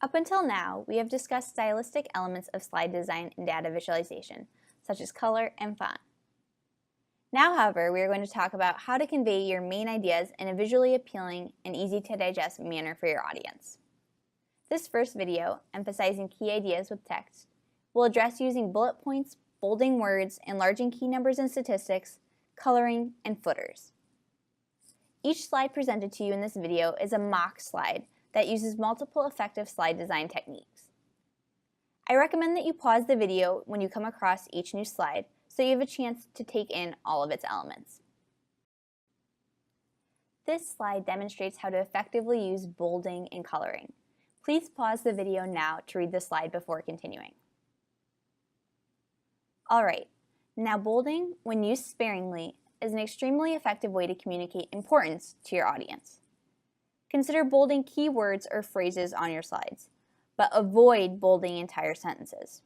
Up until now, we have discussed stylistic elements of slide design and data visualization, such as color and font. Now, however, we are going to talk about how to convey your main ideas in a visually appealing and easy-to-digest manner for your audience. This first video, emphasizing key ideas with text, will address using bullet points, bolding words, enlarging key numbers and statistics, coloring, and footers. Each slide presented to you in this video is a mock slide that uses multiple effective slide design techniques. I recommend that you pause the video when you come across each new slide so you have a chance to take in all of its elements. This slide demonstrates how to effectively use bolding and coloring. Please pause the video now to read the slide before continuing. Alright, now bolding, when used sparingly, is an extremely effective way to communicate importance to your audience. Consider bolding keywords or phrases on your slides, but avoid bolding entire sentences.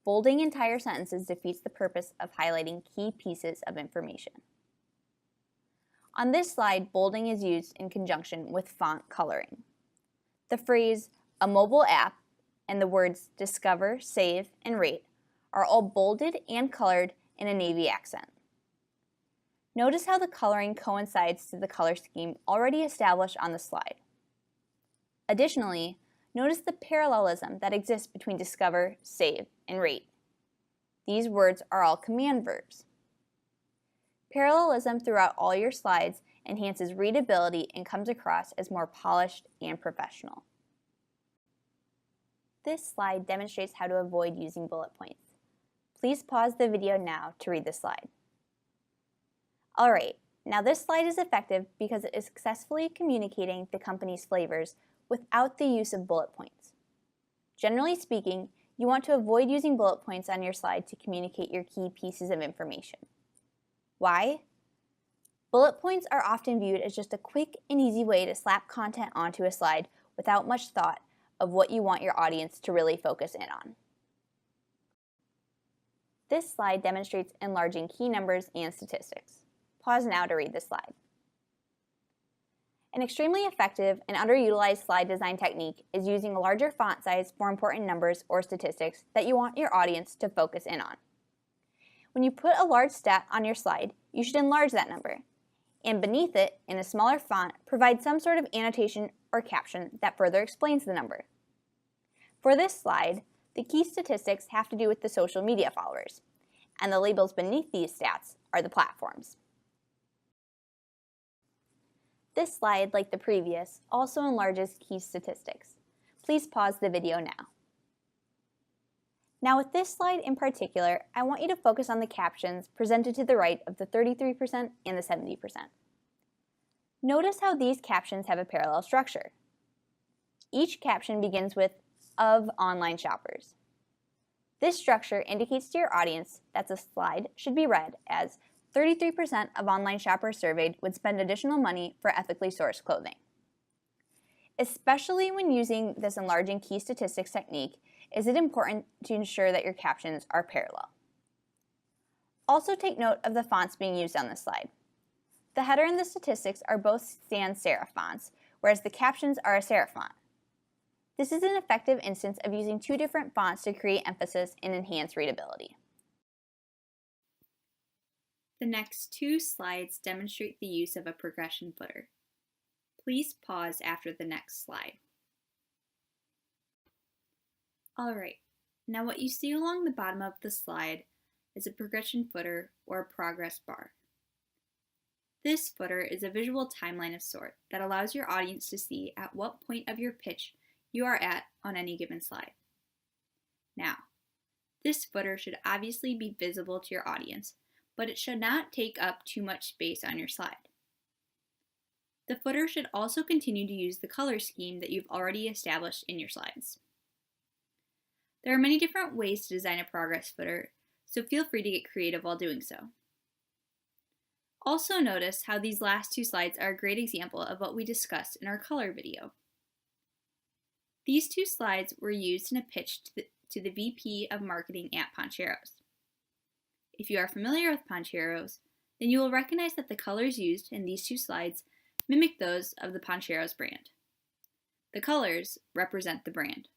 Bolding entire sentences defeats the purpose of highlighting key pieces of information. On this slide, bolding is used in conjunction with font coloring. The phrase, "a mobile app," and the words discover, save, and rate are all bolded and colored in a navy accent. Notice how the coloring coincides to the color scheme already established on the slide. Additionally, notice the parallelism that exists between discover, save, and rate. These words are all command verbs. Parallelism throughout all your slides enhances readability and comes across as more polished and professional. This slide demonstrates how to avoid using bullet points. Please pause the video now to read the slide. Alright, now this slide is effective because it is successfully communicating the company's flavors without the use of bullet points. Generally speaking, you want to avoid using bullet points on your slide to communicate your key pieces of information. Why? Bullet points are often viewed as just a quick and easy way to slap content onto a slide without much thought of what you want your audience to really focus in on. This slide demonstrates enlarging key numbers and statistics. Pause now to read the slide. An extremely effective and underutilized slide design technique is using a larger font size for important numbers or statistics that you want your audience to focus in on. When you put a large stat on your slide, you should enlarge that number, and beneath it, in a smaller font, provide some sort of annotation or caption that further explains the number. For this slide, the key statistics have to do with the social media followers, and the labels beneath these stats are the platforms. This slide, like the previous, also enlarges key statistics. Please pause the video now. Now with this slide in particular, I want you to focus on the captions presented to the right of the 33% and the 70%. Notice how these captions have a parallel structure. Each caption begins with "of online shoppers." This structure indicates to your audience that the slide should be read as 33% of online shoppers surveyed would spend additional money for ethically sourced clothing. Especially when using this enlarging key statistics technique, is it important to ensure that your captions are parallel. Also take note of the fonts being used on this slide. The header and the statistics are both sans serif fonts, whereas the captions are a serif font. This is an effective instance of using two different fonts to create emphasis and enhance readability. The next two slides demonstrate the use of a progression footer. Please pause after the next slide. Alright, now what you see along the bottom of the slide is a progression footer or a progress bar. This footer is a visual timeline of sort that allows your audience to see at what point of your pitch you are at on any given slide. Now, this footer should obviously be visible to your audience, but it should not take up too much space on your slide. The footer should also continue to use the color scheme that you've already established in your slides. There are many different ways to design a progress footer, so feel free to get creative while doing so. Also notice how these last two slides are a great example of what we discussed in our color video. These two slides were used in a pitch to the VP of Marketing at Poncheros. If you are familiar with Poncheros, then you will recognize that the colors used in these two slides mimic those of the Poncheros brand. The colors represent the brand.